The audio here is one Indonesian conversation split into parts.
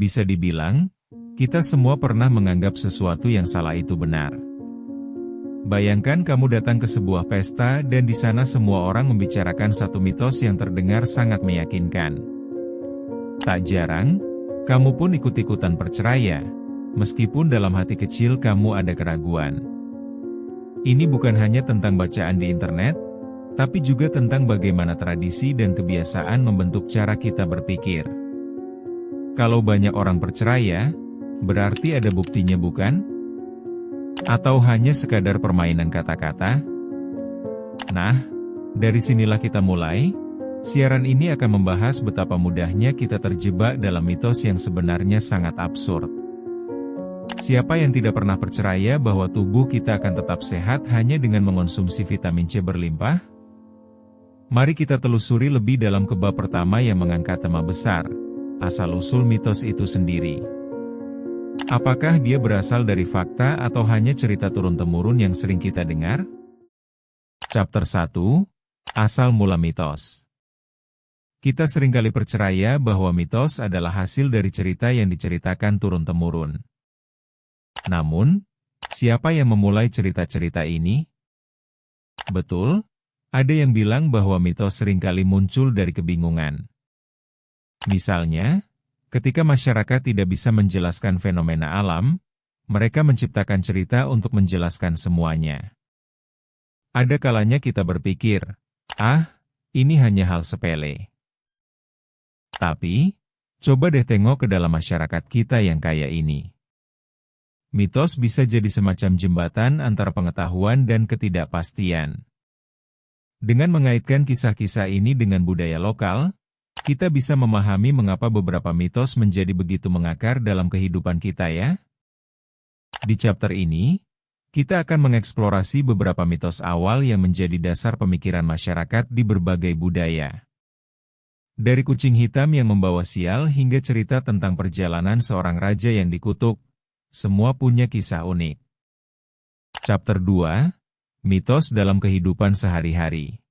Bisa dibilang, kita semua pernah menganggap sesuatu yang salah itu benar. Bayangkan kamu datang ke sebuah pesta dan di sana semua orang membicarakan satu mitos yang terdengar sangat meyakinkan. Tak jarang, kamu pun ikut-ikutan percaya, meskipun dalam hati kecil kamu ada keraguan. Ini bukan hanya tentang bacaan di internet, tapi juga tentang bagaimana tradisi dan kebiasaan membentuk cara kita berpikir. Kalau banyak orang percaya, berarti ada buktinya bukan? Atau hanya sekadar permainan kata-kata? Nah, dari sinilah kita mulai. Siaran ini akan membahas betapa mudahnya kita terjebak dalam mitos yang sebenarnya sangat absurd. Siapa yang tidak pernah percaya bahwa tubuh kita akan tetap sehat hanya dengan mengonsumsi vitamin C berlimpah? Mari kita telusuri lebih dalam ke bab pertama yang mengangkat tema besar, asal-usul mitos itu sendiri. Apakah dia berasal dari fakta atau hanya cerita turun-temurun yang sering kita dengar? Chapter 1, Asal Mula Mitos. Kita seringkali percaya bahwa mitos adalah hasil dari cerita yang diceritakan turun-temurun. Namun, siapa yang memulai cerita-cerita ini? Betul, ada yang bilang bahwa mitos seringkali muncul dari kebingungan. Misalnya, ketika masyarakat tidak bisa menjelaskan fenomena alam, mereka menciptakan cerita untuk menjelaskan semuanya. Ada kalanya kita berpikir, ini hanya hal sepele. Tapi, coba deh tengok ke dalam masyarakat kita yang kaya ini. Mitos bisa jadi semacam jembatan antara pengetahuan dan ketidakpastian. Dengan mengaitkan kisah-kisah ini dengan budaya lokal, kita bisa memahami mengapa beberapa mitos menjadi begitu mengakar dalam kehidupan kita ya. Di chapter ini, kita akan mengeksplorasi beberapa mitos awal yang menjadi dasar pemikiran masyarakat di berbagai budaya. Dari kucing hitam yang membawa sial hingga cerita tentang perjalanan seorang raja yang dikutuk, semua punya kisah unik. Chapter 2, Mitos dalam Kehidupan Sehari-hari.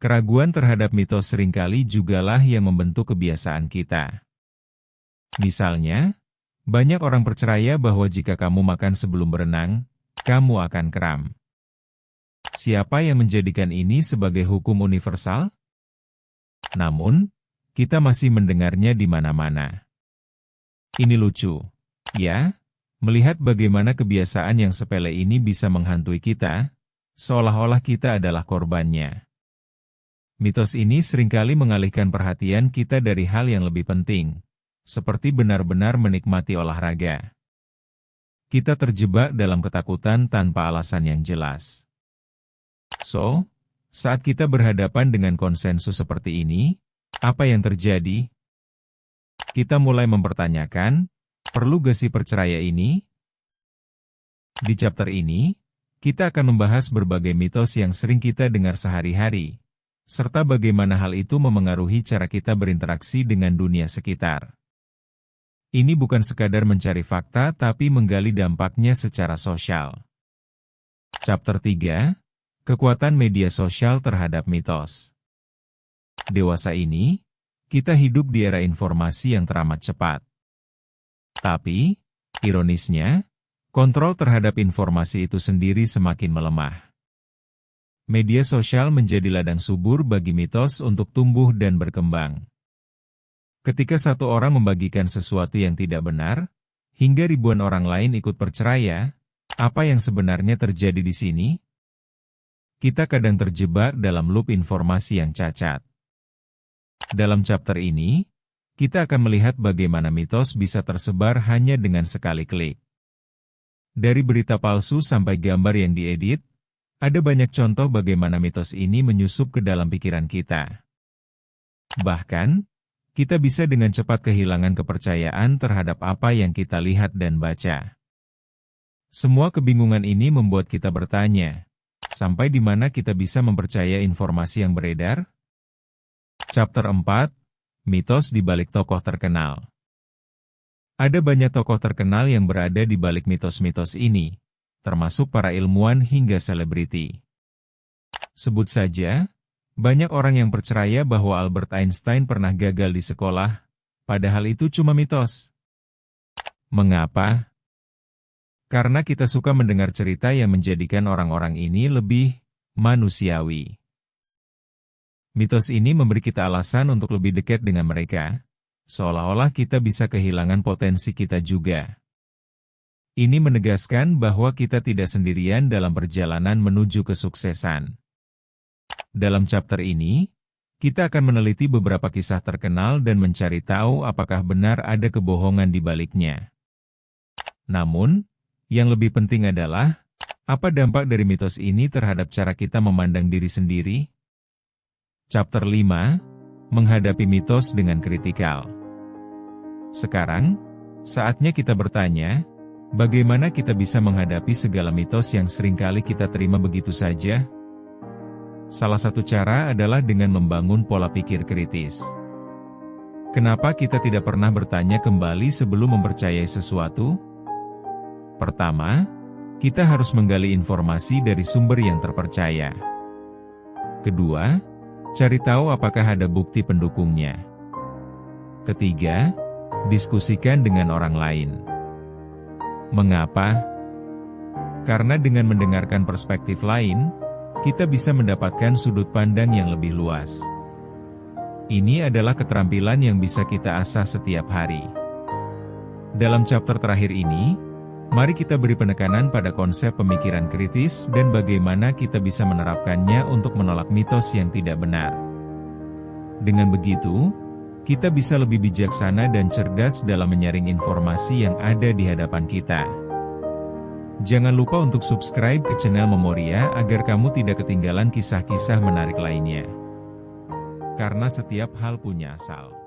Keraguan terhadap mitos seringkali jugalah yang membentuk kebiasaan kita. Misalnya, banyak orang percaya bahwa jika kamu makan sebelum berenang, kamu akan kram. Siapa yang menjadikan ini sebagai hukum universal? Namun, kita masih mendengarnya di mana-mana. Ini lucu. Ya, melihat bagaimana kebiasaan yang sepele ini bisa menghantui kita, seolah-olah kita adalah korbannya. Mitos ini seringkali mengalihkan perhatian kita dari hal yang lebih penting, seperti benar-benar menikmati olahraga. Kita terjebak dalam ketakutan tanpa alasan yang jelas. So, saat kita berhadapan dengan konsensus seperti ini, apa yang terjadi? Kita mulai mempertanyakan, perlu gak sih percaya ini? Di chapter ini, kita akan membahas berbagai mitos yang sering kita dengar sehari-hari, serta bagaimana hal itu memengaruhi cara kita berinteraksi dengan dunia sekitar. Ini bukan sekadar mencari fakta tapi menggali dampaknya secara sosial. Chapter 3, Kekuatan Media Sosial Terhadap Mitos. Dewasa ini, kita hidup di era informasi yang teramat cepat. Tapi, ironisnya, kontrol terhadap informasi itu sendiri semakin melemah. Media sosial menjadi ladang subur bagi mitos untuk tumbuh dan berkembang. Ketika satu orang membagikan sesuatu yang tidak benar, hingga ribuan orang lain ikut percaya, apa yang sebenarnya terjadi di sini? Kita kadang terjebak dalam loop informasi yang cacat. Dalam chapter ini, kita akan melihat bagaimana mitos bisa tersebar hanya dengan sekali klik. Dari berita palsu sampai gambar yang diedit, ada banyak contoh bagaimana mitos ini menyusup ke dalam pikiran kita. Bahkan, kita bisa dengan cepat kehilangan kepercayaan terhadap apa yang kita lihat dan baca. Semua kebingungan ini membuat kita bertanya, sampai di mana kita bisa mempercayai informasi yang beredar? Chapter 4, Mitos di balik tokoh terkenal. Ada banyak tokoh terkenal yang berada di balik mitos-mitos ini, termasuk para ilmuwan hingga selebriti. Sebut saja, banyak orang yang percaya bahwa Albert Einstein pernah gagal di sekolah, padahal itu cuma mitos. Mengapa? Karena kita suka mendengar cerita yang menjadikan orang-orang ini lebih manusiawi. Mitos ini memberi kita alasan untuk lebih dekat dengan mereka, seolah-olah kita bisa kehilangan potensi kita juga. Ini menegaskan bahwa kita tidak sendirian dalam perjalanan menuju kesuksesan. Dalam chapter ini, kita akan meneliti beberapa kisah terkenal dan mencari tahu apakah benar ada kebohongan di baliknya. Namun, yang lebih penting adalah, apa dampak dari mitos ini terhadap cara kita memandang diri sendiri? Chapter 5, Menghadapi Mitos dengan Kritikal. Sekarang, saatnya kita bertanya, bagaimana kita bisa menghadapi segala mitos yang seringkali kita terima begitu saja? Salah satu cara adalah dengan membangun pola pikir kritis. Kenapa kita tidak pernah bertanya kembali sebelum mempercayai sesuatu? Pertama, kita harus menggali informasi dari sumber yang terpercaya. Kedua, cari tahu apakah ada bukti pendukungnya. Ketiga, diskusikan dengan orang lain. Mengapa? Karena dengan mendengarkan perspektif lain, kita bisa mendapatkan sudut pandang yang lebih luas. Ini adalah keterampilan yang bisa kita asah setiap hari. Dalam chapter terakhir ini, mari kita beri penekanan pada konsep pemikiran kritis dan bagaimana kita bisa menerapkannya untuk menolak mitos yang tidak benar. Dengan begitu, kita bisa lebih bijaksana dan cerdas dalam menyaring informasi yang ada di hadapan kita. Jangan lupa untuk subscribe ke channel Memoria agar kamu tidak ketinggalan kisah-kisah menarik lainnya. Karena setiap hal punya asal.